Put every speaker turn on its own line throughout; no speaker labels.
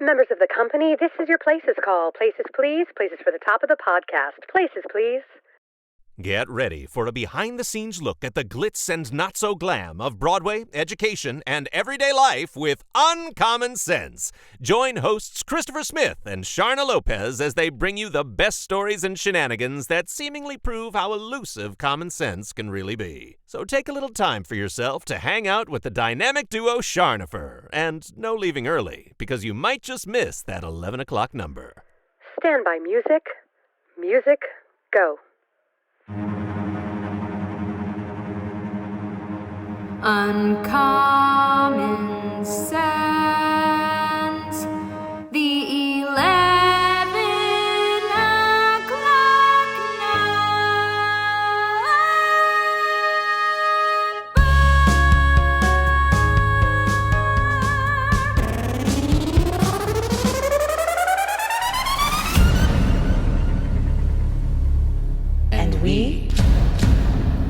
Members of the company, this is your Places call. Places, please. Places for the top of the podcast. Places, please.
Get ready for a behind-the-scenes look at the glitz and not-so-glam of Broadway, education, and everyday life with Uncommon Sense. Join hosts Christopher Smith and Sharna Lopez as they bring you the best stories and shenanigans that seemingly prove how elusive common sense can really be. So take a little time for yourself to hang out with the dynamic duo Charnopher. And no leaving early, because you might just miss that 11 o'clock number.
Stand by music. Music, go.
Uncommon sense, the 11 o'clock
number. And we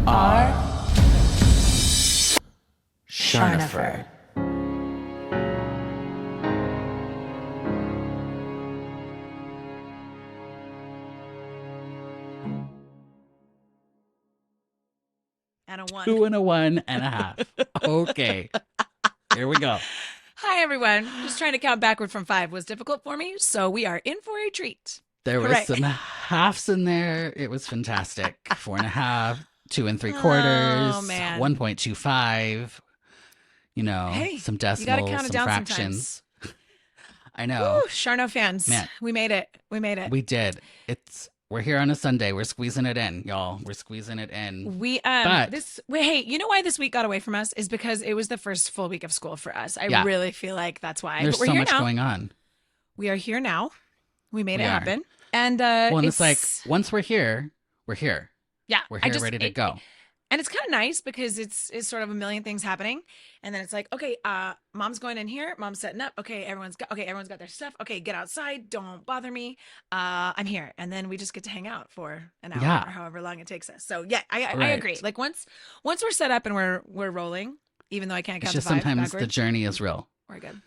are Charnopher.
And a 1.
2 and a 1.5. Okay. Here we go.
Hi, everyone. Just trying to count backward from 5 was difficult for me, so we are in for a treat.
There was
Hooray.
some halves in there. It was fantastic. 4.5, 2 3/4,
Oh, man.
1.25. You know,
Hey,
some
you
decimals,
gotta count it
some
down
fractions.
sometimes.
I know.
Woo, Charno fans.
Man.
We made it. We made it.
We did. We're here on a Sunday. We're squeezing it in, y'all. We're squeezing it in. But-
hey, you know why this week got away from us is because it was the first full week of school for us. I
Yeah.
really feel like that's why.
There's
but we're
so
here
much
now.
going on.
We are here now. We made
We
it
are.
happen. And
Well, and it's like, once we're here, we're here.
yeah,
We're here ready to go.
And it's kind of nice because it's sort of a million things happening. And then it's like, okay, mom's going in here. Mom's setting up. Okay, everyone's got their stuff. Okay, get outside. Don't bother me. I'm here. And then we just get to hang out for an hour
Yeah.
or however long it takes us. So yeah, I
Right.
agree. Like once we're set up and we're rolling, even though I can't
It's
count
just
to 5
sometimes the
backwards,
journey is real.
we're good.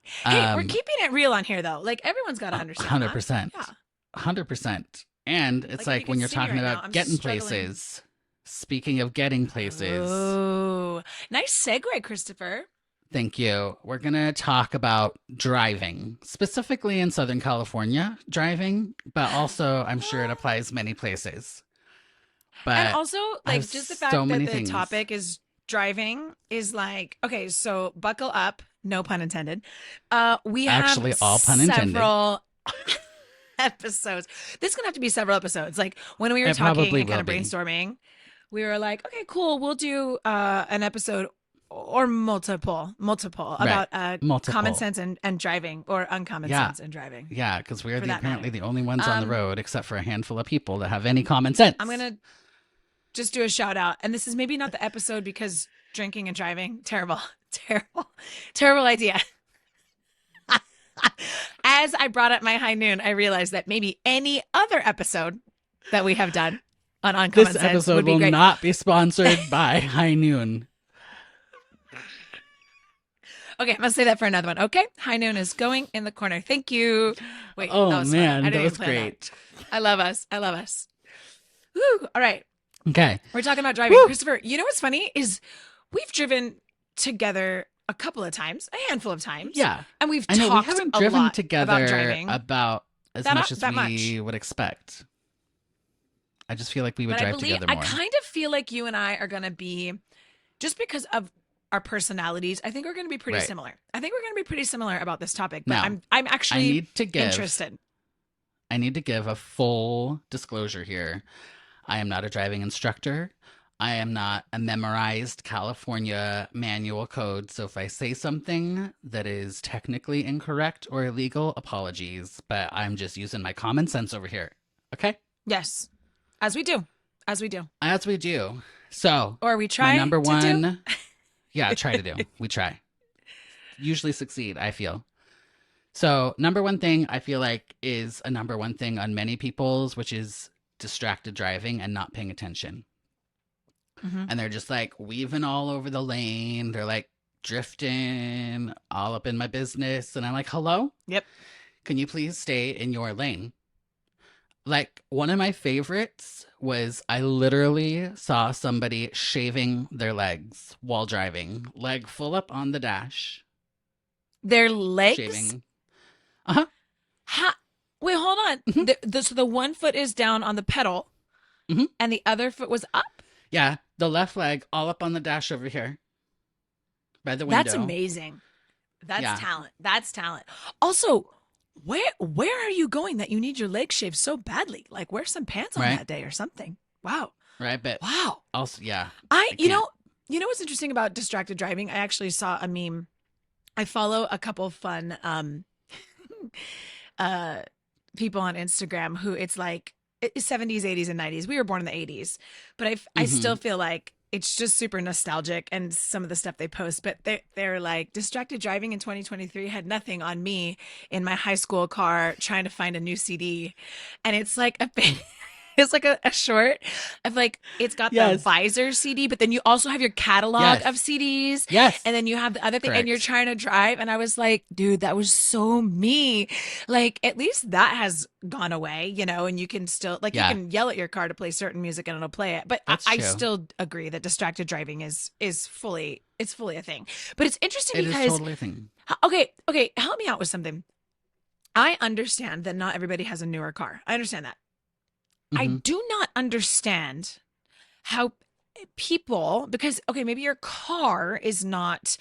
Hey, we're
Um,
keeping it real on here though. Like everyone's got to understand.
100%.
That. Yeah.
100%. And it's
Like,
like
you
when
can
you're
see me
talking
right now,
about
I'm
getting
struggling.
places. Speaking of getting places,
Oh, nice segue, Christopher.
thank you. We're going to talk about driving, specifically in Southern California driving, but also I'm sure it applies many places. But
And also,
I
like,
have
just the fact
so
that
many
the
things.
topic is driving is like, okay, so buckle up, no pun intended. We have
Actually, all pun intended.
several episodes. This is gonna have to be several episodes. Like when we were
It
talking
probably
and kind of
will be.
brainstorming, we were like, okay, cool, we'll do an episode or multiple
Right.
about
Multiple.
common sense and driving, or uncommon
Yeah.
sense and driving.
yeah, because we're
For that
apparently
matter.
the only ones on the road, except for a handful of people that have any common sense.
I'm gonna just do a shout out, and this is maybe not the episode because drinking and driving, terrible idea. As I brought up my high noon, I realized that maybe any other episode that we have done on Uncommon
This
Sense
episode
would be
will
great.
not be sponsored by High Noon.
Okay, I'm gonna say that for another one. Okay, high noon is going in the corner. Thank you. Wait,
Oh,
that was fun.
man,
I
that
didn't
was
even plan
great.
I love us. Woo! All right.
Okay.
We're talking about driving.
Woo!
Christopher, you know what's funny is we've driven together a couple of times, a handful of times.
Yeah.
And we've
I know we
talked
haven't
a
driven
lot
together
about driving.
about as
That-
much as
that
we would expect. I just feel like we would
But I
drive
believe
together more.
I kind of feel like you and I are going to be, just because of our personalities, I think we're going to be pretty
Right.
similar. I think we're going to be pretty similar about this topic. But
Now,
I'm
I
actually
need to give
interested.
I need to give a full disclosure here. I am not a driving instructor. I am not a memorized California manual code. So if I say something that is technically incorrect or illegal, apologies. But I'm just using my common sense over here. Okay?
Yes, as we do,
As we do. So
or we try.
my number
to do.
one. Yeah, try to do. We try. Usually succeed, I feel. So number one thing I feel like is a number one thing on many people's, which is distracted driving and not paying attention.
Mhm.
And they're just like weaving all over the lane. They're like drifting all up in my business. And I'm like, hello?
Yep.
Can you please stay in your lane? Like, one of my favorites was I literally saw somebody shaving their legs while driving, leg full up on the dash,
Their legs?
shaving. Uh-huh.
Wait, hold on.
Mhm.
So the one foot is down on the pedal
Mhm.
and the other foot was up?
Yeah, the left leg all up on the dash over here by the window.
That's amazing. That's
Yeah.
talent. That's talent. Also, where are you going that you need your legs shaved so badly? Like, wear some pants on
Right.
that day or something. Wow.
Right, but
Wow.
also, yeah.
You
can't.
know what's interesting about distracted driving? I actually saw a meme. I follow a couple fun people on Instagram who it's like it's 70s, 80s, and 90s. We were born in the 80s, but I still feel like it's just super nostalgic and some of the stuff they post. But they're like, distracted driving in 2023 had nothing on me in my high school car trying to find a new CD, and it's like it's like a short of like it's got the
Yes.
visor CD, but then you also have your catalog
Yes.
of CDs.
Yes.
And then you have the other thing, and you're
Correct.
trying to drive. And I was like, dude, that was so me. Like, at least that has gone away, you know, and you can still, like,
Yeah.
you can yell at your car to play certain music and it'll play it. But
That's
I
true.
still agree that distracted driving is fully a thing. But it's interesting
It is
because,
totally a thing.
okay, help me out with something. I understand that not everybody has a newer car. I understand that. I
Mhm.
do not understand how people, because, okay, maybe your car is not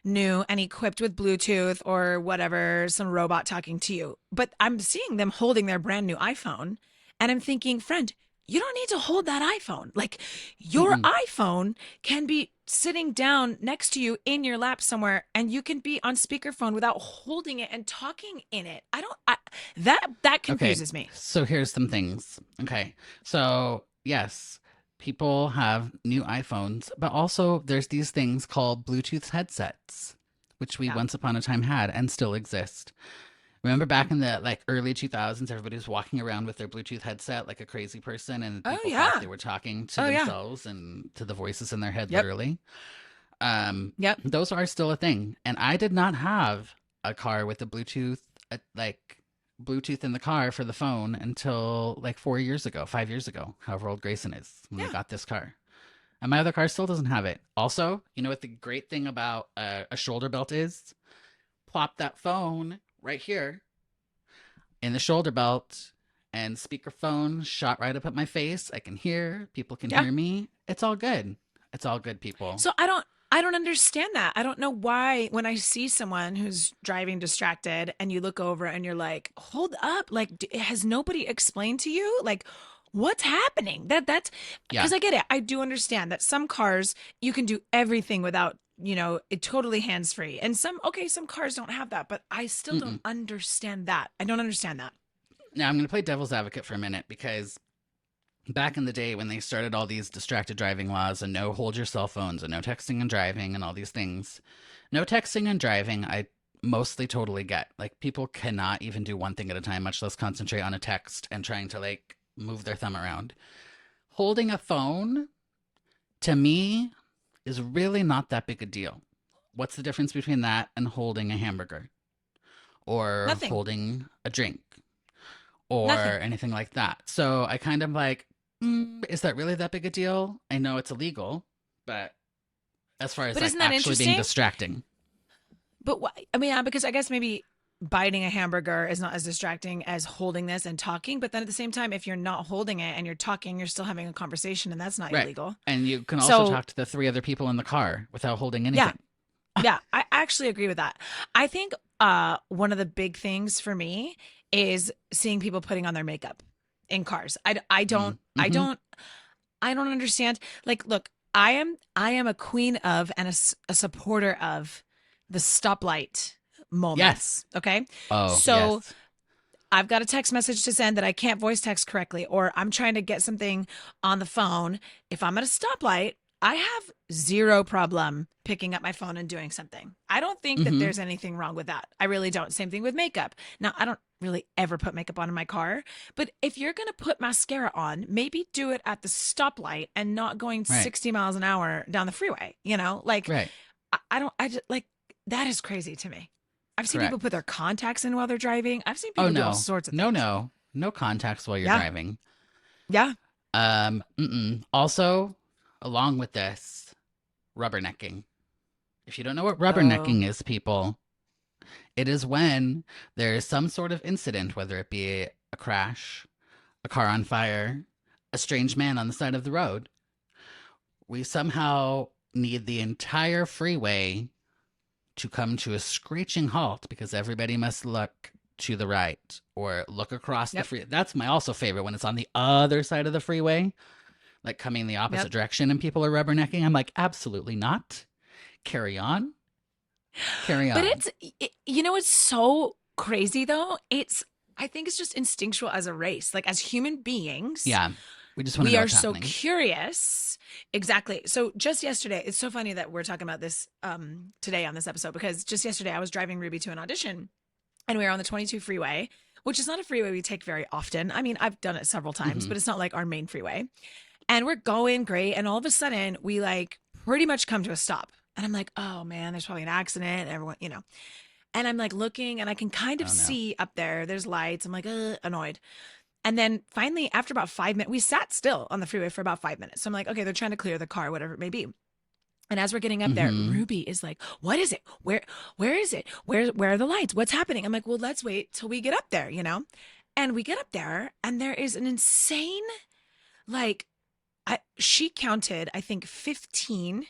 new and equipped with Bluetooth or whatever, some robot talking to you, but I'm seeing them holding their brand new iPhone and I'm thinking, friend, you don't need to hold that iPhone. Like, your
Mm-mm.
iPhone can be sitting down next to you in your lap somewhere and you can be on speakerphone without holding it and talking in it. That confuses me.
So here's some things. Okay. So, yes, people have new iPhones, but also there's these things called Bluetooth headsets, which we
Yeah.
once upon a time had and still exist. Remember back in the like early 2000s, everybody was walking around with their Bluetooth headset like a crazy person, and
Oh,
people
yeah.
thought they were talking to
Oh, yeah.
themselves and to the voices in their head,
Yep.
literally.
Yep.
Those are still a thing. And I did not have a car with a Bluetooth, Bluetooth in the car for the phone until like 5 years ago, however old Grayson is when we
Yeah.
got this car. And my other car still doesn't have it. Also, you know what the great thing about a shoulder belt is? Plop that phone right here in the shoulder belt and speakerphone shot right up at my face. I can hear, people can
Yeah.
hear me. It's all good. It's all good, people.
So I don't understand that. I don't know why when I see someone who's driving distracted and you look over and you're like, "Hold up. Like, has nobody explained to you like what's happening?" That's
Yeah.
because I get it. I do understand that some cars you can do everything without, it totally hands-free. And some cars don't have that, but I still don't understand that. I don't understand that.
Now I'm going to play devil's advocate for a minute because back in the day when they started all these distracted driving laws and no hold your cell phones and no texting and driving and all these things, no texting and driving, I mostly totally get. Like, people cannot even do one thing at a time, much less concentrate on a text and trying to like move their thumb around. Holding a phone, to me, is really not that big a deal. What's the difference between that and holding a hamburger or
Nothing.
holding a drink or
Nothing.
anything like that? So I kind of like, is that really that big a deal? I know it's illegal, but as far as
But
like
isn't that
actually being
interesting?
distracting.
But I mean, yeah, because I guess maybe biting a hamburger is not as distracting as holding this and talking. But then at the same time, if you're not holding it and you're talking, you're still having a conversation, and that's not
Right.
illegal.
And you can also
So-
talk to the 3 other people in the car without holding anything.
Yeah, I actually agree with that. I think one of the big things for me is seeing people putting on their makeup in cars. I don't understand. Like, look, I am a queen of and a supporter of the stoplight moments.
Yes.
Okay.
Oh,
So-
yes.
I've got a text message to send that I can't voice text correctly, or I'm trying to get something on the phone. If I'm at a stoplight, I have zero problem picking up my phone and doing something. I don't think that
Mhm.
there's anything wrong with that. I really don't. Same thing with makeup. Now, I don't really ever put makeup on in my car, but if you're going to put mascara on, maybe do it at the stoplight and not going
Right.
60 miles an hour down the freeway, Like,
Right.
I don't, I just like, that is crazy to me. I've seen people
Correct.
put their contacts in while they're driving. I've seen
Oh
people do all
no.
sorts of
No,
things.
no. No contacts while you're
Yeah.
driving.
Yeah.
Also, along with this, rubbernecking. If you don't know what
Oh.
rubbernecking is, people, it is when there is some sort of incident, whether it be a crash, a car on fire, a strange man on the side of the road. We somehow need the entire freeway to come to a screeching halt because everybody must look to the right or look across the
Yep.
free. That's my also favorite when it's on the other side of the freeway, like coming the opposite
Yep.
direction and people are rubbernecking. I'm like, absolutely not. Carry on. Carry on.
But it's so crazy though. I think it's just instinctual as a race. Like as human beings,
Yeah. We just want to
we
know
are
what's
so
happening.
curious. Exactly. So just yesterday, it's so funny that we're talking about this today on this episode, because just yesterday I was driving Ruby to an audition and we were on the 22 freeway, which is not a freeway we take very often. I mean, I've done it several times,
Mhm.
but it's not like our main freeway. And we're going great. And all of a sudden we like pretty much come to a stop. And I'm like, oh man, there's probably an accident. Everyone, and I'm like looking and I can kind of
Oh, no.
see up there, there's lights. I'm like, annoyed. And then finally, after about 5 minutes, we sat still on the freeway for about 5 minutes. So I'm like, okay, they're trying to clear the car, whatever it may be. And as we're getting up there,
Mhm.
Ruby is like, what is it? Where is it? Where are the lights? What's happening? I'm like, well, let's wait till we get up there, And we get up there and there is an insane, like, she counted, I think, 15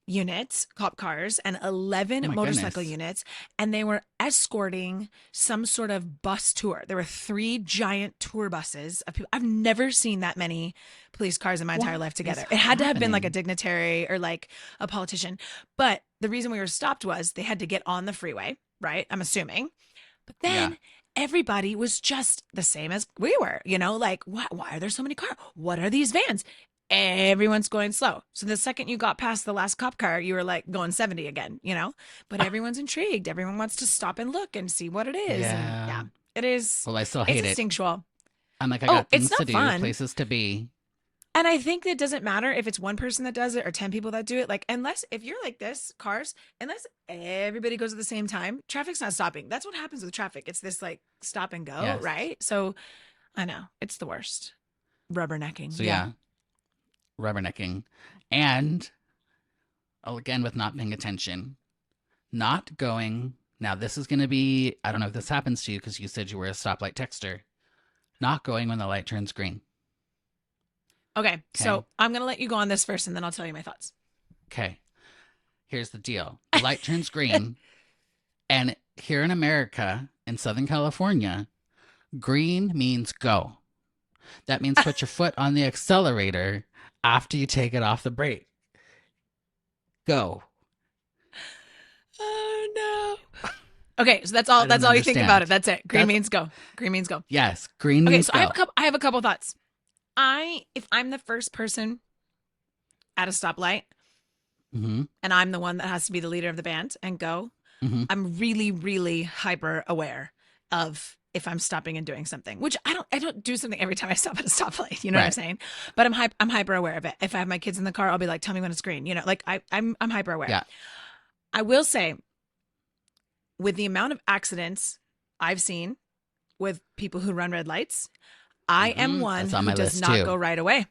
units, cop cars, and 11
Oh my
motorcycle
goodness.
units, and they were escorting some sort of bus tour. There were 3 giant tour buses of people. I've never seen that many police cars in my entire
What
life
is
together. It had to have been like a
happening?
dignitary or like a politician. But the reason we were stopped was they had to get on the freeway, right? I'm assuming. But then everybody was just the same as we were, like, why are there so many cars? What are these vans? Everyone's going slow. So the second you got past the last cop car, you were like going 70 again, but everyone's intrigued. Everyone wants to stop and look and see what it is.
Yeah.
And yeah, it is.
Well, I still
It's
hate it.
instinctual.
I'm like, I
Oh,
got
it's
things
not
to do,
fun.
places to be.
And I think it doesn't matter if it's one person that does it or 10 people that do it. Like, unless if you're like this, cars, unless everybody goes at the same time, traffic's not stopping. That's what happens with traffic. It's this like stop and go,
Yes.
right? So I know it's the worst. Rubbernecking.
So yeah, rubbernecking. And again, with not paying attention, not going. Now, this is going to be, I don't know if this happens to you because you said you were a stoplight texter. Not going when the light turns green.
Okay. So
Okay.
I'm going to let you go on this first and then I'll tell you my thoughts.
Okay. Here's the deal. The light turns green. And here in America, in Southern California, green means go. That means put your foot on the accelerator after you take it off the brake. Go.
Oh no. Okay, so that's all.
I
That's
don't
all you think about it.
understand.
That's it. Green
That's-
means go. Green means go.
Yes, green
Okay,
means
so
go.
I have a couple thoughts. If I'm the first person at a stoplight
Mm-hmm.
and I'm the one that has to be the leader of the band and go,
Mm-hmm.
I'm really, really hyper aware of if I'm stopping and doing something, which I don't do something every time I stop at a stoplight. You know what I'm
Right.
saying? But I'm hyper aware of it. If I have my kids in the car, I'll be like, tell me when it's green. Like I'm hyper aware.
Yeah.
I will say, with the amount of accidents I've seen with people who run red lights, I am
Mhm.
one
That's on
who
my
does
list,
not
too.
go right away.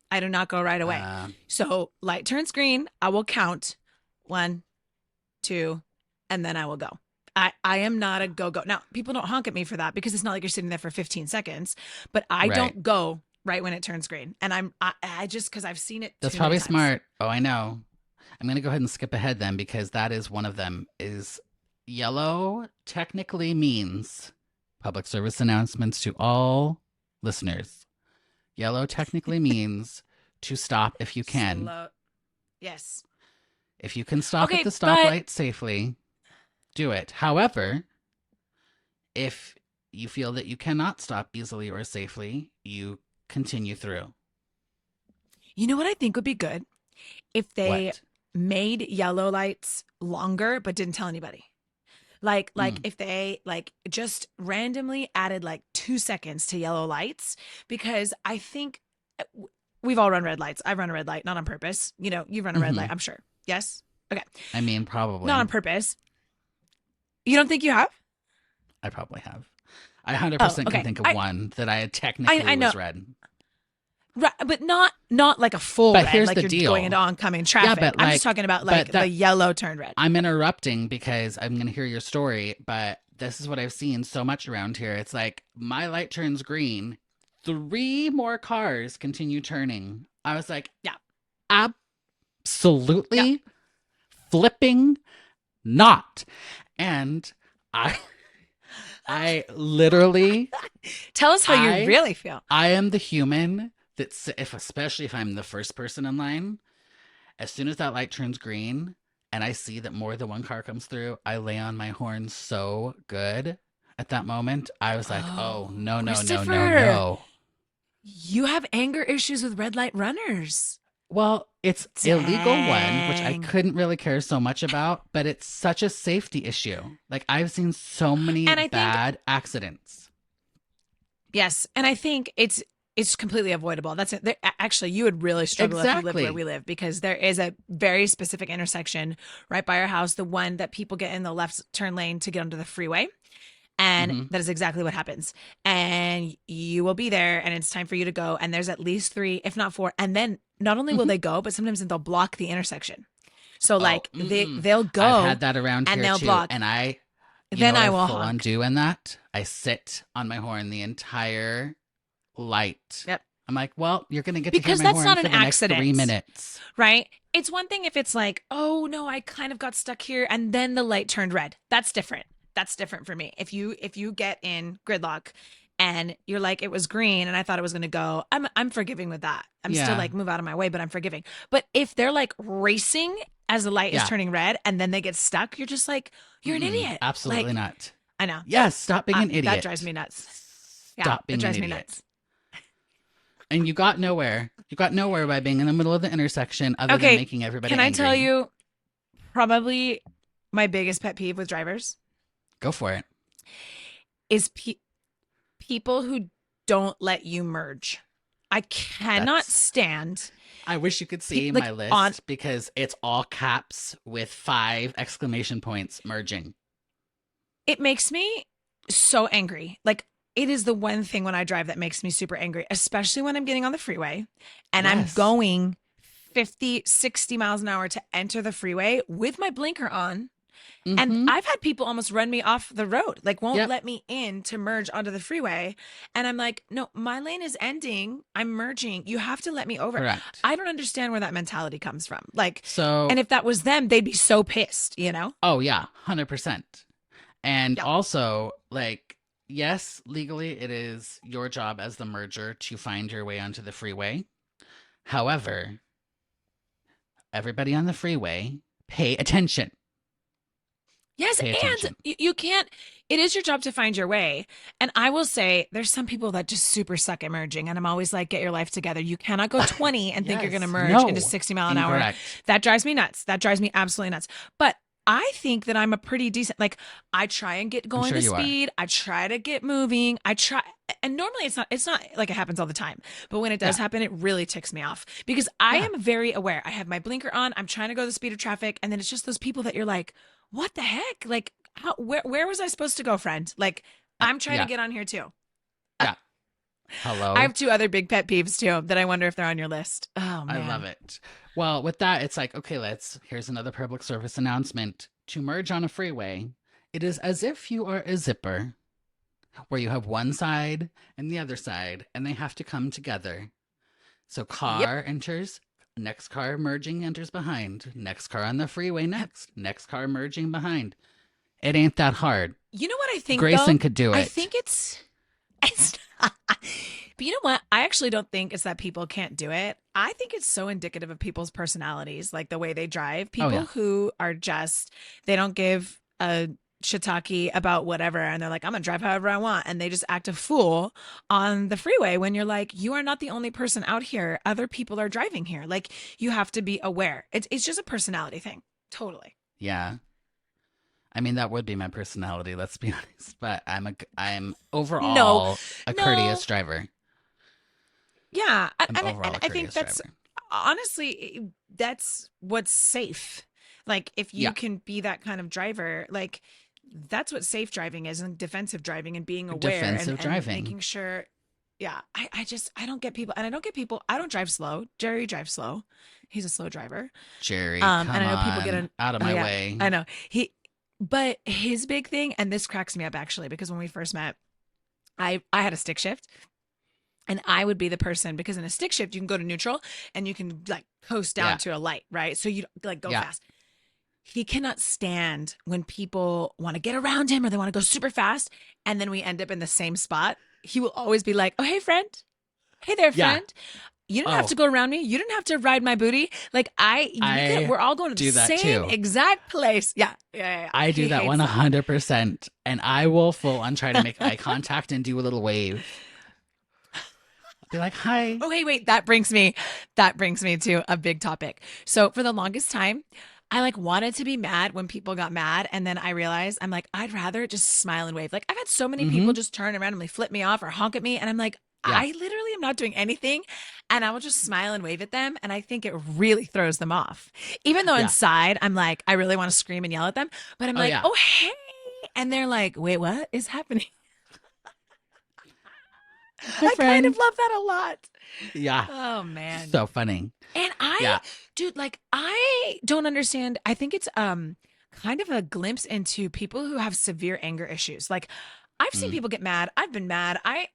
I do not go right away. So light turns green, I will count 1, 2, and then I will go. I am not a go. Now, people don't honk at me for that because it's not like you're sitting there for 15 seconds, but I
Right.
don't go right when it turns green. And I just, because I've seen it.
That's
too
probably
many times.
smart. Oh, I know. I'm going to go ahead and skip ahead then because that is one of them. Is yellow technically means public service announcements to all listeners. Yellow technically means to stop if you can.
Slow. Yes.
If you can stop
Okay,
at the
but-
stoplight safely, do it. However, if you feel that you cannot stop easily or safely, you continue through.
You know what I think would be good? If they
What?
made yellow lights longer but didn't tell anybody. Like if they like just randomly added like 2 seconds to yellow lights, because I think we've all run red lights. I've run a red light, not on purpose. You've run a red
Mhm.
light, I'm sure. Yes? Okay.
I mean, probably.
Not on purpose. You don't think you have?
I probably have. I 100%
okay.
can think of one that I technically
I know.
was red.
Right, but not like a full
But
red,
here's
like
the
you're
deal.
going into oncoming traffic.
but,
I'm
like-
just talking about
but
like
that-
the yellow turned red.
I'm interrupting because I'm going to hear your story, but this is what I've seen so much around here. It's like my light turns green, 3 more cars continue turning. I was like,
Yeah.
Absolutely flipping not. And I literally,
Tell us how
I-
you really feel.
I am the human that's, especially if I'm the first person in line, as soon as that light turns green and I see that more than one car comes through, I lay on my horn so good at that moment. I was like, oh, no.
Christopher. You have anger issues with red light runners.
Well, it's illegal one, which I
Dang.
couldn't really care so much about, but it's such a safety issue. Like I've seen so many
And I think-
bad accidents.
Yes, and I think it's completely avoidable. That's it. Actually, you would really struggle if you lived
Exactly.
where we live, because there is a very specific intersection right by our house, the one that people get in the left turn lane to get onto the freeway. And
Mhm.
that is exactly what happens. And you will be there and it's time for you to go. And there's at least 3, if not 4. And then not only will
Mhm.
they go, but sometimes they'll block the intersection. So like
mm-mm.
they'll go.
I've had that around
and
here
they'll
too.
block.
And you
Then
know what
I will
full on
honk.
do in that. I sit on my horn the entire light.
Yep.
I'm like, well, you're gonna get
Because
to hear my
that's
horn
not
for
an
the next 3
accident.
minutes.
Right? It's one thing if it's like, oh no, I kind of got stuck here and then the light turned red. That's different. That's different for me. If you get in gridlock and you're like, it was green and I thought it was gonna go, I'm forgiving with that. I'm still
Yeah.
like, move out of my way, but I'm forgiving. But if they're like racing as the light is
Yeah.
turning red and then they get stuck, you're just like, you're an
Mm-mm,
idiot.
Absolutely
Like,
not.
I know.
Yes, stop being an idiot.
That drives me nuts. Yeah,
Stop being
it drives
an
me
idiot.
nuts.
And you got nowhere. You got nowhere by being in the middle of the intersection other
Okay,
than making everybody
Can I
angry.
tell you probably my biggest pet peeve with drivers
Go for it.
is people who don't let you merge. I cannot
That's-
stand.
I wish you could see
like,
my list because it's all caps with 5 exclamation points merging.
It makes me so angry. Like, it is the one thing when I drive that makes me super angry, especially when I'm getting on the freeway and I'm
Yes.
going 50, 60 miles an hour to enter the freeway with my blinker on.
Mhm.
And I've had people almost run me off the road, like won't
Yep.
let me in to merge onto the freeway. And I'm like, no, my lane is ending. I'm merging. You have to let me over.
Correct.
I don't understand where that mentality comes from. Like,
So,
and if that was them, they'd be so pissed, you know?
oh yeah, 100%. And
Yeah.
also, like, yes, legally it is your job as the merger to find your way onto the freeway. However, everybody on the freeway, pay attention.
Yes,
Pay
and
attention.
you can't, it is your job to find your way. And I will say, there's some people that just super suck at merging. And I'm always like, get your life together. You cannot go 20 and think you're going to
Yes.
merge
No.
into 60 mile an hour.
Incorrect.
That drives me nuts. That drives me absolutely nuts. But I think that I'm a pretty decent, like, I try and get going
sure
to
you are.
speed. I try to get moving. I try, and normally it's not like it happens all the time. But when it does
Yeah.
happen, it really ticks me off because I
Yeah.
am very aware. I have my blinker on. I'm trying to go the speed of traffic. And then it's just those people that you're like, what the heck? Like, where was I supposed to go, friend? Like, I'm trying
Yeah.
to get on here too.
Hello.
I have 2 other big pet peeves too that I wonder if they're on your list. Oh man.
I love it. Well, with that, it's like, okay, here's another public service announcement. To merge on a freeway, it is as if you are a zipper where you have one side and the other side, and they have to come together. So car enters, next car merging enters behind, next car on the freeway next car merging behind. It ain't that hard.
You know what I think?
Grayson
though?
could do it.
I think it's not. But you know what? I actually don't think it's that people can't do it. I think it's so indicative of people's personalities, like the way they drive. People
yeah.
who are just, they don't give a shiitake about whatever. And they're like, I'm going to drive however I want. And they just act a fool on the freeway when you're like, you are not the only person out here. Other people are driving here. Like, you have to be aware. It's just a personality thing. Totally.
Yeah. I mean, that would be my personality, let's be honest. But I'm overall a
no.
courteous driver.
Yeah.
I'm
And
overall a
I think
courteous
that's
driver.
honestly, that's what's safe. Like if you
Yeah.
can be that kind of driver, like that's what safe driving is, and defensive driving, and being aware
Defensive
and
driving.
making sure. Yeah, I don't get people, and I don't get people. I don't drive slow. Jerry drives slow. He's a slow driver.
Jerry,
And
come
I know people
on,
get
out of
oh
my
yeah,
way.
I know but his big thing, and this cracks me up actually, because when we first met, I had a stick shift, and I would be the person, because in a stick shift you can go to neutral and you can like coast down
Yeah.
to a light, right? So you like go
Yeah.
fast. He cannot stand when people want to get around him or they want to go super fast, and then we end up in the same spot. He will always be like, "Oh, hey friend. Hey there,
Yeah.
friend. You didn't have
Oh.
to go around me. You didn't have to ride my booty. Like we're all going to
do
the
that
same
too.
exact place." Yeah.
I do
He
that
hates
100%, and I will full on try to make eye contact and do a little wave. I'll be like, "Hi."
Oh, wait. That brings me to a big topic. So for the longest time, I like wanted to be mad when people got mad. And then I realized I'm like, I'd rather just smile and wave. Like I've had so many people just turn and randomly flip me off or honk at me. And I'm like,
Yeah.
I literally am not doing anything. And I will just smile and wave at them. And I think it really throws them off. Even though
Yeah.
inside I'm like, I really want to scream and yell at them. But I'm
Oh,
like,
yeah.
oh, hey. And they're like, wait, what is happening?
Hi,
I kind
friend.
of love that a lot.
Yeah.
Oh, man.
So funny.
And
Yeah.
dude, like I don't understand. I think it's kind of a glimpse into people who have severe anger issues. Like I've seen people get mad. I've been mad. I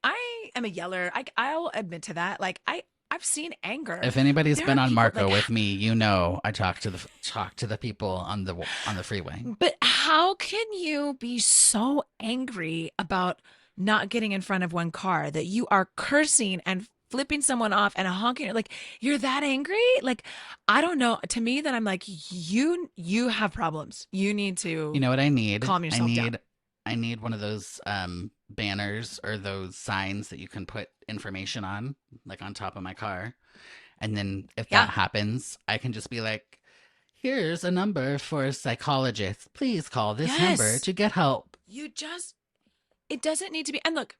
am a yeller. I'll admit to that. Like I've seen anger.
If anybody's
There
been
are
on
people,
Marco
like-
with me, you know I talk to the people on the freeway.
But how can you be so angry about not getting in front of one car that you are cursing and flipping someone off and honking? Like you're that angry? Like I don't know. To me, then I'm like, you have problems. You need to.
You know what I need?
Calm yourself down.
I need one of those banners or those signs that you can put information on, like on top of my car. And then if
Yeah.
that happens, I can just be like, here's a number for a psychologist. Please call this number
Yes.
to get help.
It doesn't need to be. And look,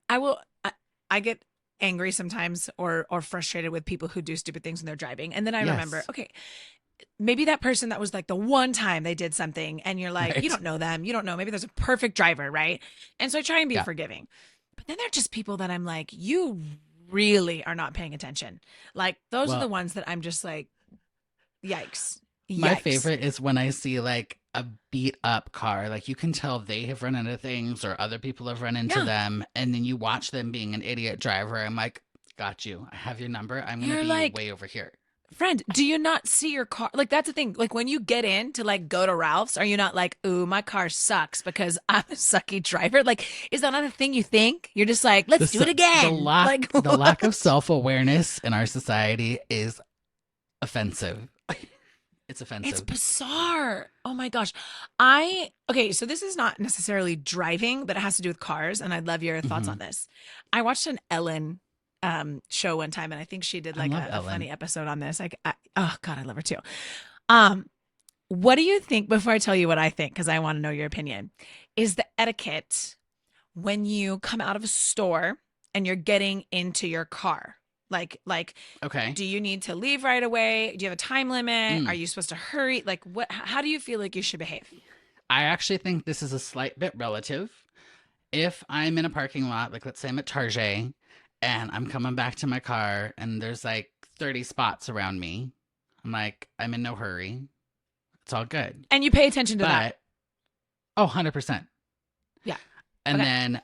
I get angry sometimes or frustrated with people who do stupid things when they're driving. And then I
Yes.
remember, okay, maybe that person that was like the one time they did something and you're like,
Right.
you don't know them. You don't know. Maybe there's a perfect driver, right? And so I try and be
Yeah.
forgiving. But then there are just people that I'm like, you really are not paying attention. Like those are
Well-
the ones that I'm just like, yikes.
My
Yikes.
favorite is when I see like a beat up car. Like you can tell they have run into things or other people have run into
Yeah.
them. And then you watch them being an idiot driver. I'm like, got you. I have your number. I'm going to
You're
be
like-
way over here.
Friend, do you not see your car? Like, that's the thing. Like, when you get in to like go to Ralph's, are you not like, ooh, my car sucks because I'm a sucky driver? Like, is that not a thing you think? You're just like, let's do it again.
The lack of self-awareness in our society is offensive. It's offensive.
It's bizarre. Oh my gosh. Okay, so this is not necessarily driving, but it has to do with cars. And I'd love your thoughts
Mhm.
on this. I watched an Ellen show one time, and I think she did
I
like
love
a
Ellen.
funny episode on this. Like, oh God, I love her too. What do you think, before I tell you what I think, because I want to know your opinion, is the etiquette when you come out of a store and you're getting into your car? Like,
Okay.
do you need to leave right away? Do you have a time limit?
Mm.
Are you supposed to hurry? Like, how do you feel like you should behave?
I actually think this is a slight bit relative. If I'm in a parking lot, like let's say I'm at Target and I'm coming back to my car and there's like 30 spots around me, I'm like, I'm in no hurry. It's all good.
And you pay attention to that.
But, 100%.
Yeah.
And
Okay.
then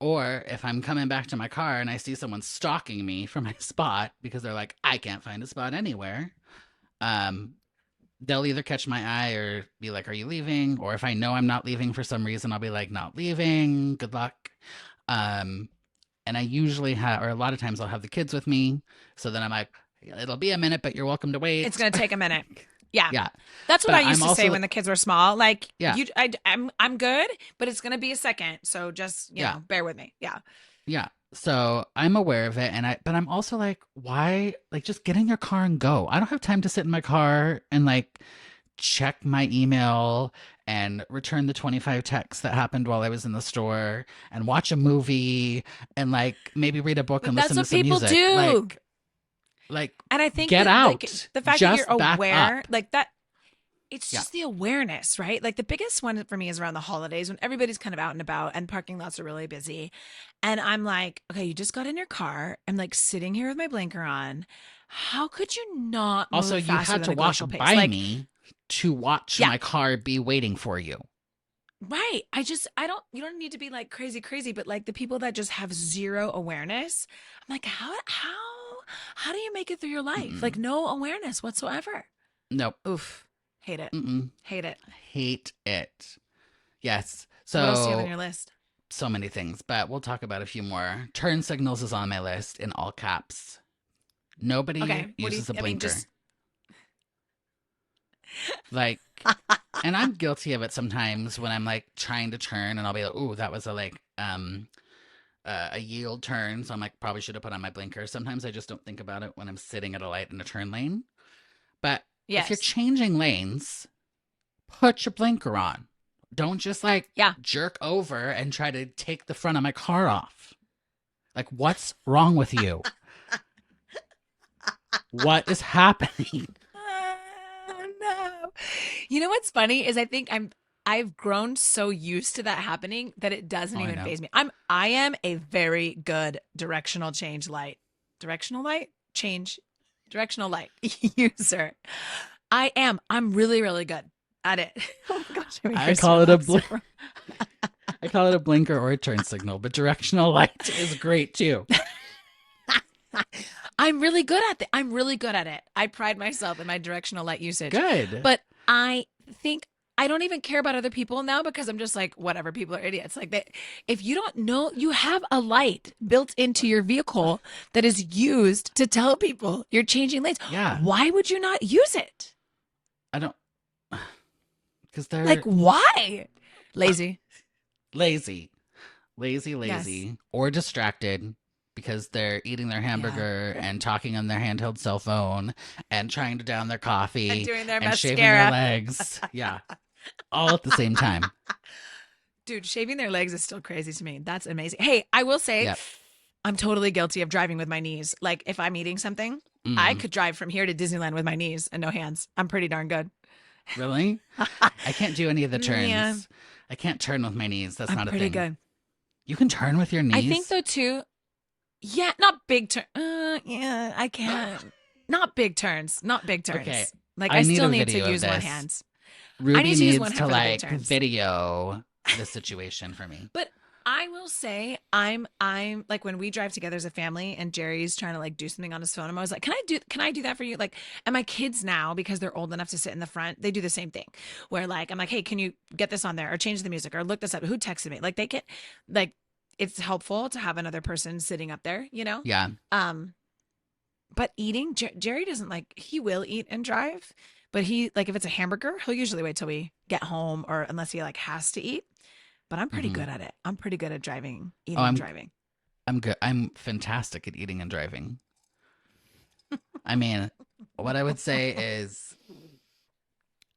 or if I'm coming back to my car and I see someone stalking me from my spot because they're like, I can't find a spot anywhere, they'll either catch my eye or be like, are you leaving? Or if I know I'm not leaving for some reason, I'll be like, not leaving. Good luck. And I usually or a lot of times I'll have the kids with me. So then I'm like, it'll be a minute, but you're welcome to wait.
It's going to take a minute. Yeah.
Yeah.
That's what
But
I used
I'm
to say
also-
when the kids were small. Like,
Yeah.
I'm good, but it's going to be a second. So just, you
Yeah.
know, bear with me. Yeah.
Yeah. So I'm aware of it. But I'm also like, why? Like, just get in your car and go. I don't have time to sit in my car and like check my email and return the 25 texts that happened while I was in the store and watch a movie and like maybe read a book
But
and
that's
listen to
what
some
people
music.
do.
Like
And I think
Get
that, like,
out.
the fact
Just
that you're
back
aware,
up.
like that, it's
Yeah.
just the awareness, right? Like the biggest one for me is around the holidays when everybody's kind of out and about and parking lots are really busy. And I'm like, okay, you just got in your car. I'm like sitting here with my blinker on. How could you not move
Also, you
faster
had
than
to
a
walk
glacial pace?
by
Like,
me to watch
Yeah.
my car be waiting for you.
right. You don't need to be like crazy, but like the people that just have zero awareness, I'm like, how do you make it through your life?
Mm-mm.
Like no awareness whatsoever.
Nope.
Oof. Hate it.
Mm-mm.
Hate it.
Hate it. Yes.
What else do you have
So
on your list?
so many things, but we'll talk about a few more. Turn signals is on my list in all caps. Nobody
Okay. What do you,
uses a
I mean,
blinker.
just
Like, and I'm guilty of it sometimes when I'm like trying to turn and I'll be like, ooh, that was a yield turn. So I'm like, probably should have put on my blinker. Sometimes I just don't think about it when I'm sitting at a light in a turn lane. But if you're
yes.
changing lanes, put your blinker on. Don't just like
Yeah.
jerk over and try to take the front of my car off. Like, what's wrong with you? What is happening?
Oh, no. You know what's funny is I think I've grown so used to that happening that it doesn't
Oh, I
even
know.
faze me. I am a very good directional light user. I am. I'm really, really good at it. Oh my gosh,
I call it a I call it a blinker or a turn signal, but directional light is great too.
I'm really good at it. I'm really good at it. I pride myself in my directional light usage.
Good.
But I think I don't even care about other people now because I'm just like, whatever, people are idiots. Like that, if you don't know, you have a light built into your vehicle that is used to tell people you're changing lanes.
Yeah.
Why would you not use it?
I don't, because they're
Like, why? Lazy.
lazy,
Yes.
or distracted because they're eating their hamburger and talking on their handheld cell phone and trying to down their coffee
And doing their
and shaving their
mascara.
legs. Yeah. All at the same time.
Dude, shaving their legs is still crazy to me. That's amazing. Hey, I will say,
Yep.
I'm totally guilty of driving with my knees. Like, if I'm eating something, I
Mm.
could drive from here to Disneyland with my knees and no hands. I'm pretty darn good.
Really? I can't do any of the turns.
Yeah.
I can't turn with my knees. That's
I'm
not a
pretty
thing.
good.
You can turn with your knees?
I think though too. Yeah, not big turn. Yeah, I can't. Not big turns. Not big turns.
Okay,
Like
I
I
need
still
a
need to
video of
use one
this.
hand.
Ruby
need to use one
needs
hand
to
for the big
like
turns.
video the situation for me.
But I will say I'm like when we drive together as a family and Jerry's trying to like do something on his phone, I'm always like, can I do that for you? Like, and my kids now, because they're old enough to sit in the front, they do the same thing where like, I'm like, hey, can you get this on there or change the music or look this up? Who texted me? Like they get like, it's helpful to have another person sitting up there, you know?
Yeah.
But eating, Jerry doesn't like, he will eat and drive, but he like, if it's a hamburger, he'll usually wait till we get home or unless he like has to eat. But I'm pretty
Mhm.
good at it. I'm pretty good at driving, eating
I'm
and driving.
I'm good. I'm fantastic at eating and driving. I mean, what I would say is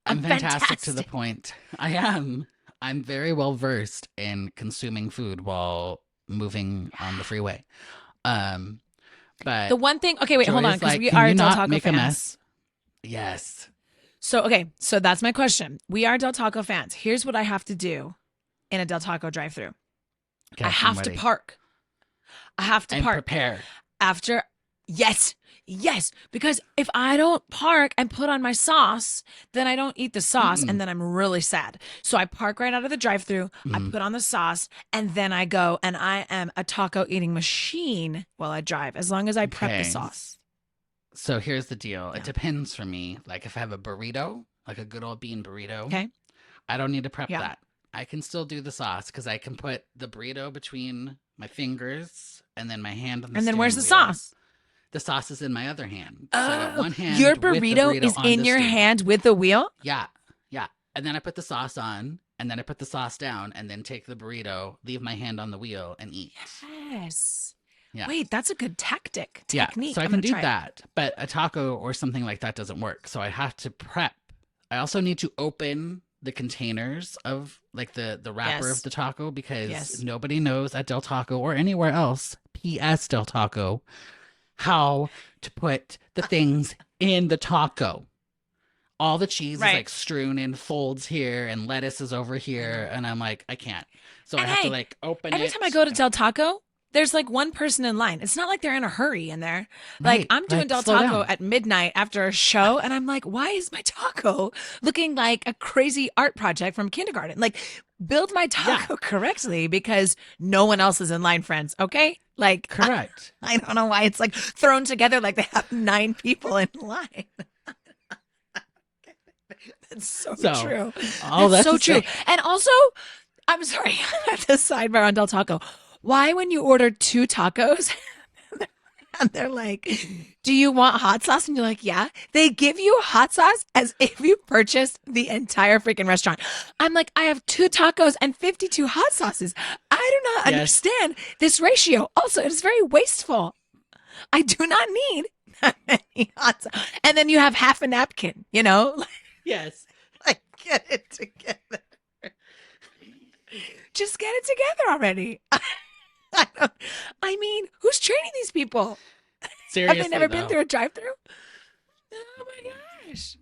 I'm fantastic to the
fantastic.
point. I am. I'm very well versed in consuming food while moving on the freeway. But
The one thing, okay, wait, hold
Joy
on,
is
because
like,
we
"Can
are
you
Del
not
Taco
make a
fans.
mess?" Yes.
So, okay, so that's my question. We are Del Taco fans. Here's what I have to do in a Del Taco drive-through.
Okay,
I
I'm
have to
ready.
park. I have to
And
park
prepare.
after. Yes, because if I don't park and put on my sauce, then I don't eat the sauce,
Mm-mm.
and then I'm really sad. So I park right out of the drive-through. I
Mhm.
put on the sauce, and then I go, and I am a taco eating machine while I drive, as long as I prep the
Okay.
sauce.
So here's the deal.
Yeah.
It depends for me. Like if I have a burrito, like a good old bean burrito,
Okay.
I don't need to prep
Yeah.
that. I can still do the sauce because I can put the burrito between my fingers and then my hand on the
And then where's the
steering wheel.
sauce?
The sauce is in my other hand. So I got one hand
Your
with the
burrito is
on
in
the
your
steering.
hand with the wheel?
Yeah. Yeah. And then I put the sauce on and then I put the sauce down and then take the burrito, leave my hand on the wheel and eat.
Yes.
Yeah.
Wait, that's a good technique.
So I
I'm
can
gonna
do
try it.
that, but a taco or something like that doesn't work. So I have to prep. I also need to open the containers of like the wrapper
Yes.
of the taco because
Yes.
nobody knows at Del Taco or anywhere else, PS Del Taco, how to put the things in the taco. all the cheese is
Right.
like strewn in folds here, and lettuce is over here, and I'm like, I can't. So
And
I have to
hey,
like open
every
it.
time I go to Del Taco, there's like one person in line. It's not like they're in a hurry in there. Like
Right,
I'm doing
like,
Del
slow
Taco
down.
at midnight after a show, and I'm like, why is my taco looking like a crazy art project from kindergarten? Like, build my taco correctly because no one else is in line, friends. Okay, like
Correct.
I don't know why it's like thrown together like they have 9 people in line. That's so true.
all
That's
that
so
to
true.
say-
And also, I'm sorry, the sidebar on Del Taco. Why, when you order 2 tacos, and they're like, "Do you want hot sauce?" And you're like, "Yeah." They give you hot sauce as if you purchased the entire freaking restaurant. I'm like, I have 2 tacos and 52 hot sauces. I do not
Yes.
understand this ratio. Also, it is very wasteful. I do not need that many hot sauce. And then you have half a napkin, you know?
Yes.
Like, get it together. Just get it together already. I mean, who's training these people?
Seriously,
Have they never been
though.
through a drive-through? Oh my gosh.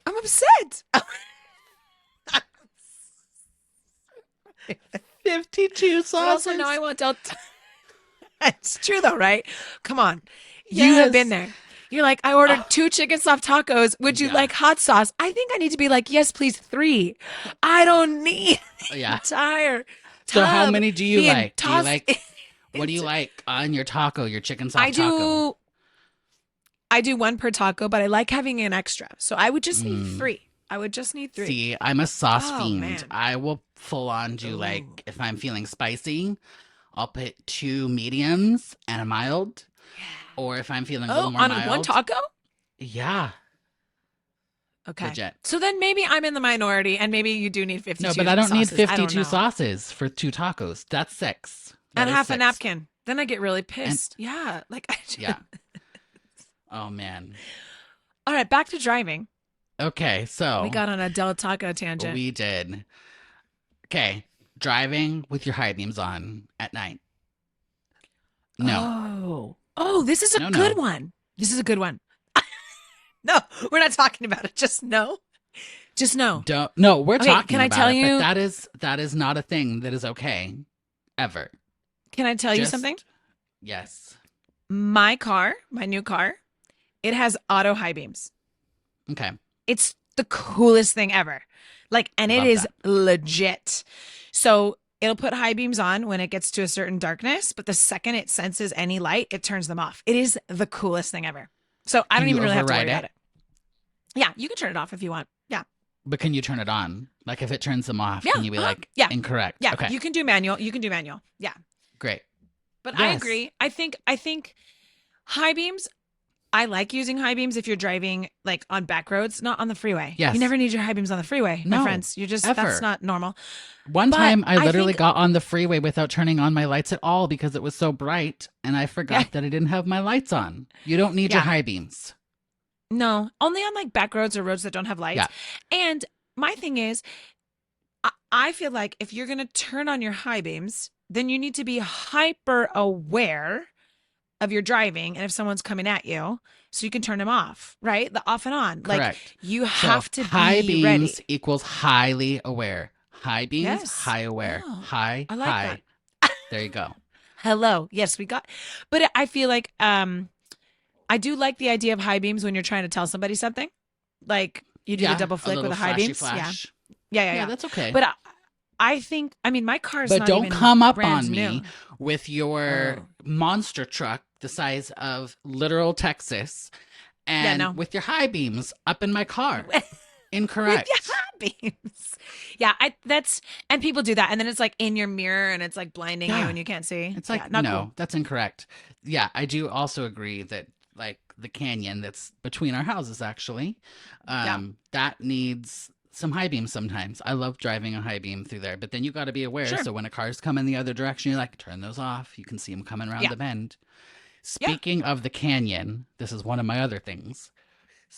I'm upset.
52
But
sauces.
also now I want Del. It's true though, right? Come on. You have been there. You're like, I ordered 2 chicken soft tacos. Would you
Yeah.
like hot sauce? I think I need to be like, yes, please, 3. I don't need
Yeah.
entire.
So how
tub
many do you
being
like? Do you
tossed
like what do you like on your taco, your chicken soft
I
taco?
do 1 per taco, but I like having an extra. So I would just need 3. I would just need 3.
See, I'm a sauce
Oh,
fiend.
man.
I will full on do
Ooh.
like if I'm feeling spicy, I'll put 2 mediums and a mild. Or if I'm feeling a little more
on
mild.
1 taco?
Yeah.
Okay.
Legit.
So then maybe I'm in the minority and maybe you do need 52
No, but I don't need
sauces. I don't
52
know.
sauces for 2 tacos. That's 6. That
And
is
half a
6.
napkin. Then I get really pissed. Yeah. Like I just...
Yeah. Oh man.
All right, back to driving.
Okay, so
We got on a Del Taco tangent.
we did. Okay, driving with your high beams on at night. No.
Oh, this is a
No,
good
no.
one. This is a good one. No, we're not talking about it. Just no. Just no.
Don't. No, we're
Okay,
talking
can I
about
tell
it,
you-
but that is not a thing that is okay ever.
Can I tell you
Just-
something?
Yes.
My car, my new car, it has auto high beams.
Okay.
It's the coolest thing ever. Like, and it
Love
is
that.
legit. So it'll put high beams on when it gets to a certain darkness, but the second it senses any light, it turns them off. It is the coolest thing ever. So I
Can
don't
you
even really have to worry
override
about it. Yeah, you can turn it off if you want. Yeah.
But can you turn it on? Like if it turns them off,
Yeah,
can you be like
yeah.
incorrect?
Yeah.
Okay.
You can do manual. You can do manual. Yeah.
Great.
But I
Yes.
agree. I think high beams, I like using high beams if you're driving like on back roads, not on the freeway.
Yes.
You never need your high beams on the freeway, my
No,
friends. You're just
ever.
that's not normal.
One
But
time I
I
literally
think-
got on the freeway without turning on my lights at all because it was so bright and I forgot
Yeah.
that I didn't have my lights on. You don't need your
Yeah.
high beams.
No, only on like back roads or roads that don't have lights.
Yeah.
And my thing is, I feel like if you're going to turn on your high beams, then you need to be hyper aware of your driving and if someone's coming at you so you can turn them off, right? The off and on. Like
Correct.
you
So,
have to
high
be
beams
ready.
equals highly aware. High beams,
Yes.
high aware.
Oh,
High,
I like
high. There you go.
Hello. Yes, we got. But I feel like I do like the idea of high beams when you're trying to tell somebody something. Like you do
Yeah,
the double flick with
little
the high
flashy
beams.
flash.
Yeah.
Yeah, that's okay.
But I think, I mean, my car's
But
not
don't
even
come up
brand
on me
new.
with your
Oh.
monster truck the size of literal Texas and
no.
with your high beams up in my car. Incorrect.
With your high beams. Yeah, and people do that, and then it's like in your mirror, and it's like blinding you,
Yeah.
and you can't see.
It's like,
yeah, not
no,
cool.
that's incorrect. Yeah, I do also agree that like the canyon that's between our houses actually, that needs some high beams sometimes. I love driving a high beam through there, but then you got to be aware.
Sure.
So when a car's coming the other direction, you're like, turn those off. You can see them coming around
Yeah.
the bend.
Yeah.
Speaking of the canyon, this is one of my other things.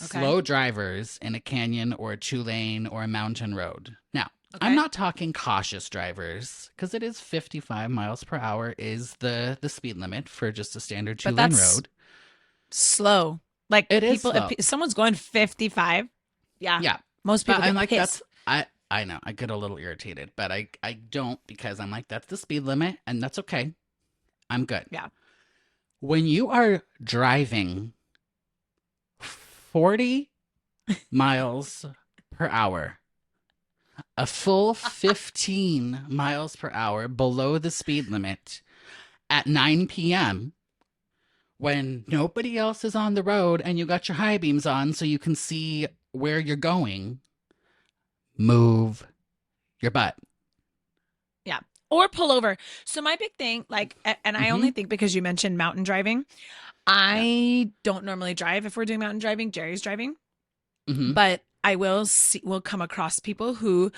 Okay.
Slow drivers in a canyon or a 2-lane or a mountain road. Now,
Okay.
I'm not talking cautious drivers because it is 55 miles per hour is the speed limit for just a standard
But
2-lane
that's
road.
slow. Like
It is
people,
slow.
if someone's going 55, Yeah.
Yeah.
Most
But
people
I'm
get
like,
pissed.
I know, I get a little irritated, but I don't, because I'm like, that's the speed limit and that's okay. I'm good.
Yeah.
When you are driving 40 miles per hour, a full 15 miles per hour below the speed limit at 9 p.m., when nobody else is on the road and you got your high beams on so you can see where you're going, move your butt.
Yeah. Or pull over. So my big thing, like, and I only think because you mentioned mountain driving, I don't normally drive if we're doing mountain driving. Jerry's driving.
Mm-hmm.
But I will come across people who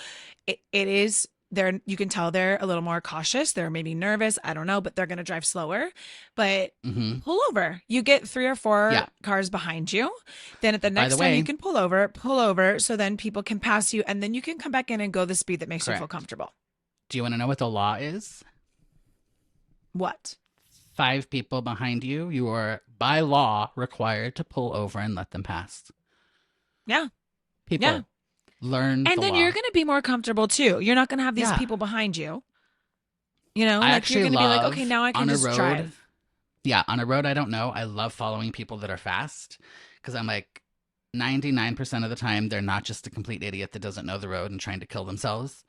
it is they're you can tell they're a little more cautious. They're maybe nervous. I don't know, but they're going to drive slower. But
Mm-hmm.
pull over. You get 3 or 4
Yeah.
cars behind you. Then at the
By
next
the
time
way-
you can pull over. So then people can pass you and then you can come back in and go the speed that makes you feel
Correct.
comfortable.
Do you want to know what the law is?
What?
5 people behind you, you are by law required to pull over and let them pass.
Yeah.
People,
Yeah.
learn
And
the
then
law.
you're going to be more comfortable too. You're not going to have these
Yeah.
people behind you. You know,
I
like
actually
you're going to be like,
love
okay, now I can
on a
just
road.
drive.
Yeah, on a road, I don't know. I love following people that are fast because I'm like 99% of the time, they're not just a complete idiot that doesn't know the road and trying to kill themselves.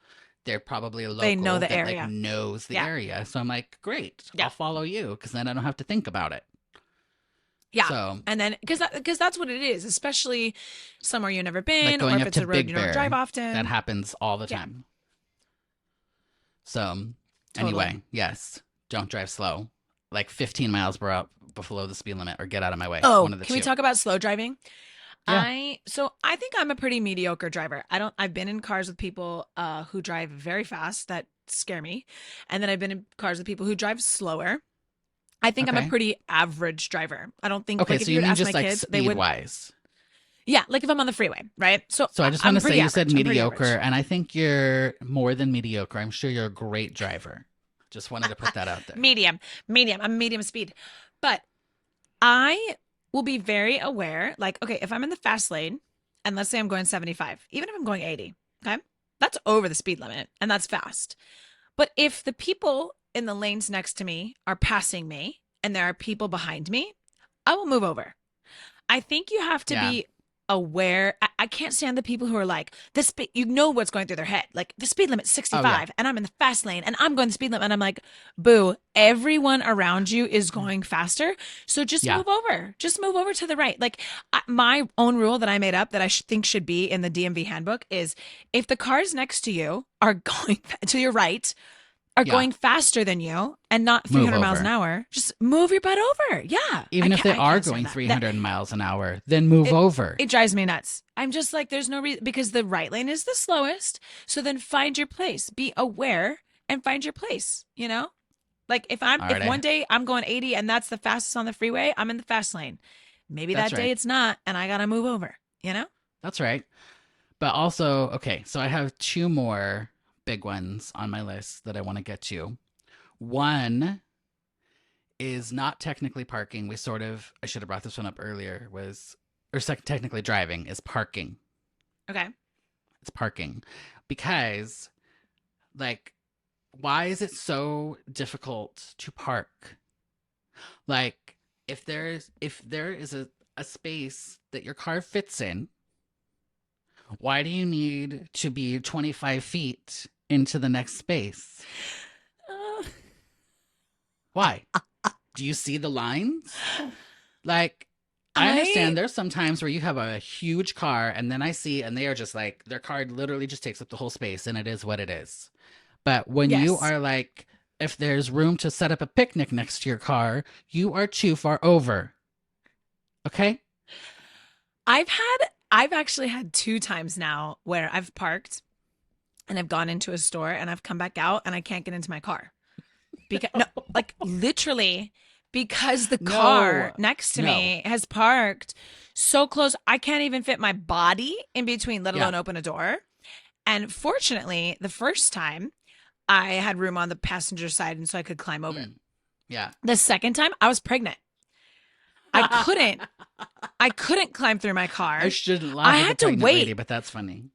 They're probably a local
They know the
that
area.
like knows the
Yeah.
area. So I'm like, great,
Yeah.
I'll follow you because then I don't have to think about it.
Yeah.
So
And then, because that's what it is, especially somewhere you've never been,
like
or
going
if
up
it's
to
a road
Big
you
Bear,
don't drive often.
that happens all the
Yeah.
time. So
Totally.
anyway, yes, don't drive slow, like 15 miles per hour below the speed limit, or get out of my way.
Oh,
One of the
can we
two.
talk about slow driving?
Yeah.
I think I'm a pretty mediocre driver. I've been in cars with people who drive very fast that scare me. And then I've been in cars with people who drive slower. I think I'm
Okay.
a pretty average driver. I don't think
Okay,
like if
so
you
you
were to
mean
ask
just
my
like
kids, they
speed
would
wise?
Yeah, like if I'm on the freeway, right? So
So I just
I'm
want to say
pretty
you said
average. I'm pretty
mediocre,
average.
and I think you're more than mediocre. I'm sure you're a great driver. Just wanted to put that out there.
Medium. I'm medium speed. But I will be very aware, like, okay, if I'm in the fast lane and let's say I'm going 75, even if I'm going 80, okay, that's over the speed limit and that's fast. But if the people in the lanes next to me are passing me and there are people behind me, I will move over. I think you have to
Yeah.
be aware. I can't stand the people who are like, you know what's going through their head. Like, the speed limit's 65 and I'm in the fast lane and I'm going the speed limit. And I'm like, boo, everyone around you is going faster. So just
Yeah.
move over. Just move over to the right. Like, my own rule that I made up that I think should be in the DMV handbook is if the cars next to you are going to your right, are
Yeah.
going faster than you and not
Move
300 miles
over.
an hour, just move your butt over. Yeah.
Even if they
I
are
can't stand
going
that.
300 miles an hour, then move over.
It drives me nuts. I'm just like, there's no reason, because the right lane is the slowest. So then find your place. Be aware and find your place, you know? Like if
Alrighty.
one day I'm going 80 and that's the fastest on the freeway, I'm in the fast lane. Maybe
That's
that day
right.
it's not and I got to move over, you know?
That's right. But also, okay, so I have 2 more big ones on my list that I want to get to. One is not technically parking. I should have brought this one up earlier, technically driving is parking.
Okay.
It's parking. Because, like, why is it so difficult to park? Like, if there is a space that your car fits in, why do you need to be 25 feet into the next space? Why? Do you see the lines? Like, I understand there's some times where you have a huge car and then I see, and they are just like, their car literally just takes up the whole space and it is what it is. But when you
Yes.
are like, if there's room to set up a picnic next to your car, you are too far over. Okay?
I've actually had 2 times now where I've parked and I've gone into a store and I've come back out and I can't get into my car. Because no, like literally because the car next to me has parked so close I can't even fit my body in between, let alone open a door. And fortunately, the first time I had room on the passenger side and so I could climb over.
Yeah.
The second time I was pregnant. I couldn't climb through my car.
I shouldn't laugh
I
at
had
the
to
pregnant
wait.
lady, but that's funny.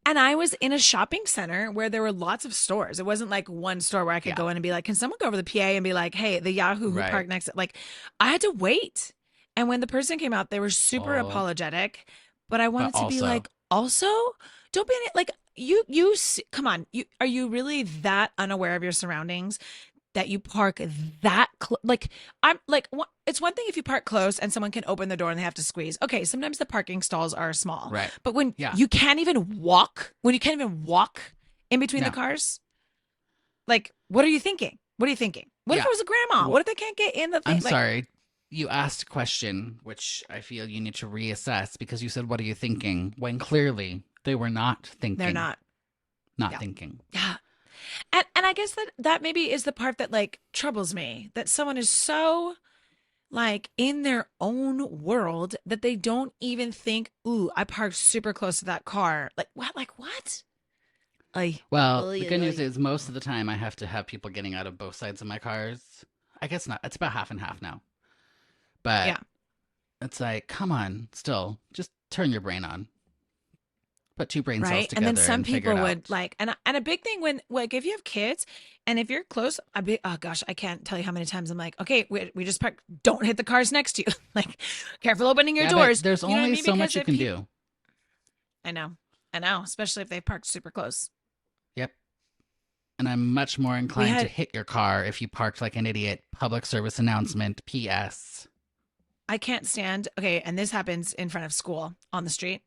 And I was in a shopping center where there were lots of stores. It wasn't like one store where I could go in and be like, can someone go over to the PA and be like, hey, the Yahoo who
Right.
parked next to, like, I had to wait. And when the person came out, they were super
Oh.
apologetic, but I wanted
But
to be
also-
like, also, don't be in it. Like, come on. Are you really that unaware of your surroundings that you park that like I'm like it's one thing if you park close and someone can open the door and they have to squeeze. Okay, sometimes the parking stalls are small.
Right.
But when
Yeah.
you can't even walk in between the
No.
cars, like what are you thinking? What are you thinking? What if
Yeah.
it was a grandma?
Well,
What if they can't get in the thing?
I'm
Like,
sorry. You asked a question, which I feel you need to reassess because you said, what are you thinking? When clearly they were not thinking.
they're not.
Not
Yeah.
thinking.
Yeah. And I guess that maybe is the part that like troubles me, that someone is so like in their own world that they don't even think, ooh, I parked super close to that car. Like what? Like what?
Well,
Oy,
the good news
oy.
is most of the time I have to have people getting out of both sides of my cars. I guess not. It's about half and half now. But
Yeah.
it's like, come on, still, just turn your brain on. Put two brain cells
Right.
together
And then some
figure
people
it
would
out.
like, and a big thing when, like, if you have kids and if you're close, oh gosh, I can't tell you how many times I'm like, okay, we just parked, don't hit the cars next to you. Like, careful opening your
Yeah, but
doors.
there's
You know what I
only
mean?
so much
Because
you
if
can
pe-
do.
I know, especially if they parked super close.
Yep. And I'm much more inclined to
had-
hit your car if you parked like an idiot. Public service announcement, PS.
I can't stand, okay, and this happens in front of school on the street.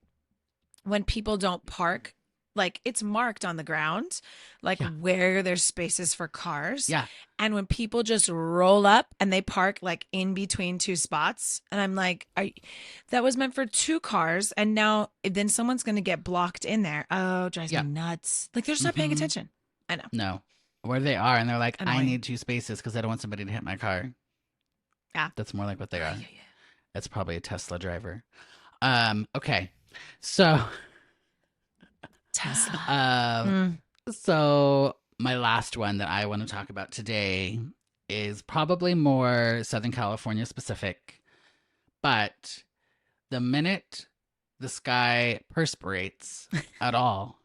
When people don't park, like it's marked on the ground, like
Yeah.
where there's spaces for cars.
Yeah.
And when people just roll up and they park like in between two spots, and I'm like, that was meant for two cars, and now then someone's going to get blocked in there. Oh, it drives
Yeah.
me nuts. Like they're just not paying
Mhm.
attention. I know.
No. Where they are, and they're like, I
Annoying.
need two spaces because I don't want somebody to hit my car.
Yeah.
That's more like what they are.
Yeah.
It's probably a Tesla driver. Okay. So
Tesla.
So my last one that I want to talk about today is probably more Southern California specific, but the minute the sky perspirates at all,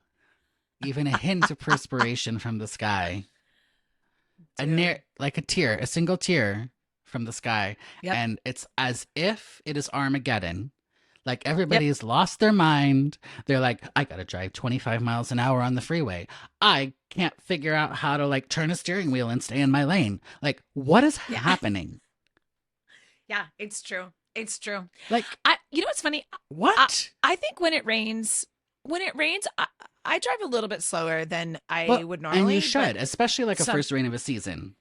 even a hint of perspiration from the sky, like a tear, a single tear from the sky,
Yep.
and it's as if it is Armageddon. Like everybody's lost their mind. They're like, I gotta drive 25 miles an hour on the freeway. I can't figure out how to like turn a steering wheel and stay in my lane. Like, what is happening?
Yeah, it's true. It's true.
Like,
You know what's funny?
what?
I think when it rains, I drive a little bit slower than I
Well,
would normally.
and you
but-
should, especially like a
some-
first rain of a season.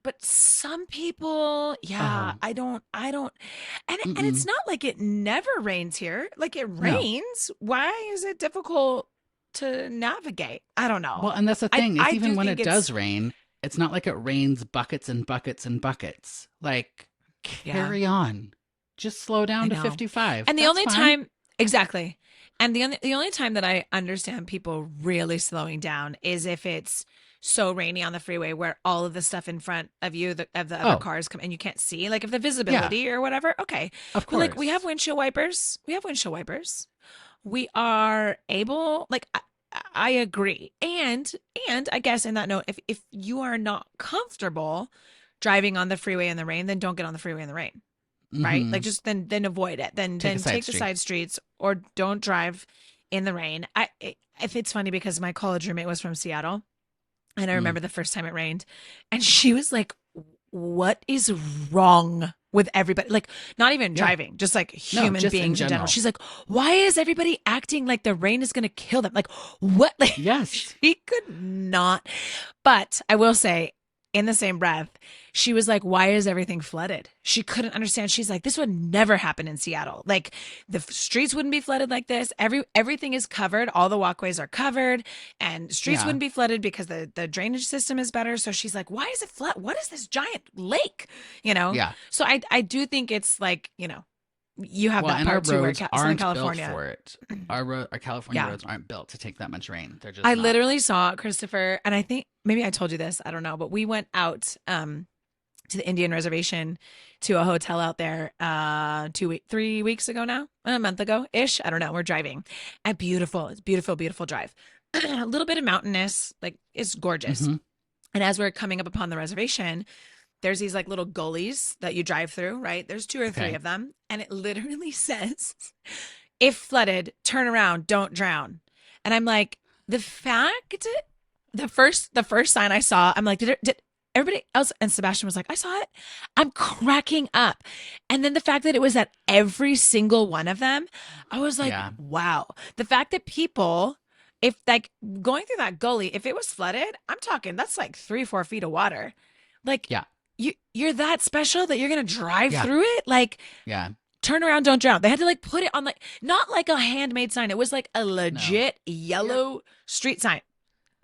But some people,
Uh-huh.
I don't, and it's not like it never rains here. Like it rains. Why is it difficult to navigate? I don't know.
Well, and that's the thing.
I
Is even
do
when
think
it
it's-
does rain, it's not like it rains buckets and buckets and buckets. Like, carry on. Just slow down to
know.
55.
And the
That's
only
fine.
time, exactly. And the only time that I understand people really slowing down is if it's so rainy on the freeway where all of the stuff in front of you, the other
Oh.
cars come and you can't see, like if the visibility or whatever. Okay.
Of
But
course.
like we have windshield wipers. We are able, like I agree. And I guess in that note, if you are not comfortable driving on the freeway in the rain, then don't get on the freeway in the rain. Right?
Mhm.
Like just then avoid it. Then
Take a side
take the
street.
side streets or don't drive in the rain. If it's funny because my college roommate was from Seattle, and I remember the first time it rained, and she was like, "What is wrong with everybody?" Like not even driving, just like human
just in
beings in general.
general.
She's like, "Why is everybody acting like the rain is going to kill them?" Like what? Like,
Yes.
she could not. But I will say, in the same breath, she was like, why is everything flooded? She couldn't understand. She's like, this would never happen in Seattle. Like the streets wouldn't be flooded like this. Everything is covered. All the walkways are covered and streets
Yeah.
wouldn't be flooded because the drainage system is better. So she's like, why is it flood? What is this giant lake? You know?
Yeah.
So I do think it's like, you know, you have that
and our
part too where
roads
Southern
aren't
California.
built for it. Our California
Yeah.
roads aren't built to take that much rain. They're just
I
not.
literally saw Christopher, and I think maybe I told you this, I don't know, but we went out to the Indian reservation to a hotel out there 3 weeks ago now, a month ago ish. I don't know. We're driving and beautiful. It's beautiful, beautiful drive. A little bit of mountainous, like it's gorgeous.
Mhm.
And as we're coming up upon the reservation, there's these like little gullies that you drive through, right? There's 2 or 3
Okay.
of them. And it literally says, if flooded, turn around, don't drown. And I'm like, the first sign I saw, I'm like, did everybody else? And Sebastian was like, I saw it. I'm cracking up. And then the fact that it was at every single one of them, I was like,
Yeah.
wow. The fact that people, if like going through that gully, if it was flooded, I'm talking, that's like 3-4 feet of water. Like,
Yeah.
you're that special that you're going to drive
Yeah.
through it? Like,
Yeah.
turn around, don't drown. They had to like put it on like, not like a handmade sign. It was like a legit yellow street sign.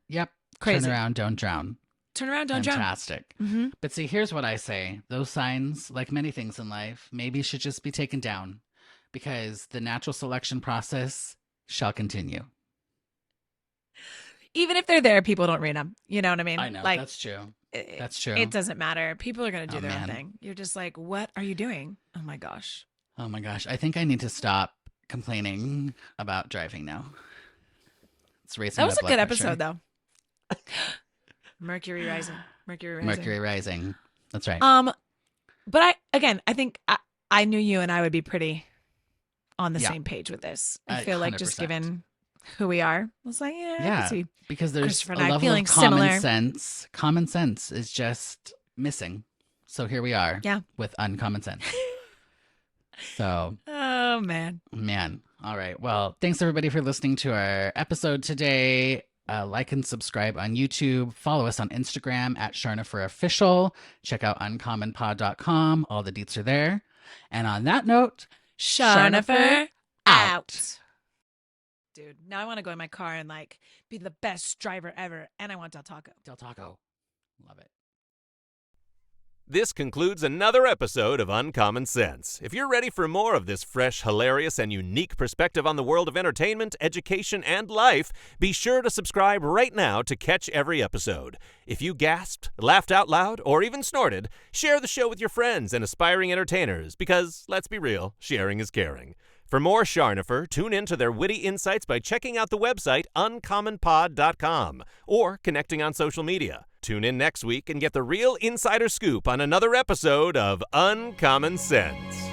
Yep.
Crazy.
Turn around, don't drown.
Turn around, don't drown.
Fantastic.
Mm-hmm.
But see, here's what I say. Those signs, like many things in life, maybe should just be taken down because the natural selection process shall continue.
Even if they're there, people don't read them. You know what I mean?
I know.
Like,
That's true.
it-
That's true.
It doesn't matter. People are going to do
Oh,
their own
man.
thing. You're just like, what are you doing? Oh my gosh.
Oh my gosh. I think I need to stop complaining about driving now. It's raising
That was
my
a
blood
good
pressure.
episode, though. Mercury rising. Mercury rising.
Mercury rising. That's right.
But I think I knew you and I would be pretty on the
Yeah.
same page with this. I
100%.
feel like just given who we are, I was like, yeah, I
Yeah.
can see.
Because there's
Christopher
a
and I
level
feeling
of common
similar.
sense. Common sense is just missing. So here we are
Yeah.
with uncommon sense. So,
Oh man.
man. All right. Well, thanks everybody for listening to our episode today. Like and subscribe on YouTube. Follow us on Instagram at Charnopher Official. Check out uncommonpod.com. All the deets are there. And on that note,
Charnopher
out.
out. Dude, now I want to go in my car and like be the best driver ever. And I want Del Taco.
Del Taco. Love it.
This concludes another episode of Uncommon Sense. If you're ready for more of this fresh, hilarious, and unique perspective on the world of entertainment, education, and life, be sure to subscribe right now to catch every episode. If you gasped, laughed out loud, or even snorted, share the show with your friends and aspiring entertainers because, let's be real, sharing is caring. For more Charnopher, tune in to their witty insights by checking out the website uncommonpod.com or connecting on social media. Tune in next week and get the real insider scoop on another episode of Uncommon Sense.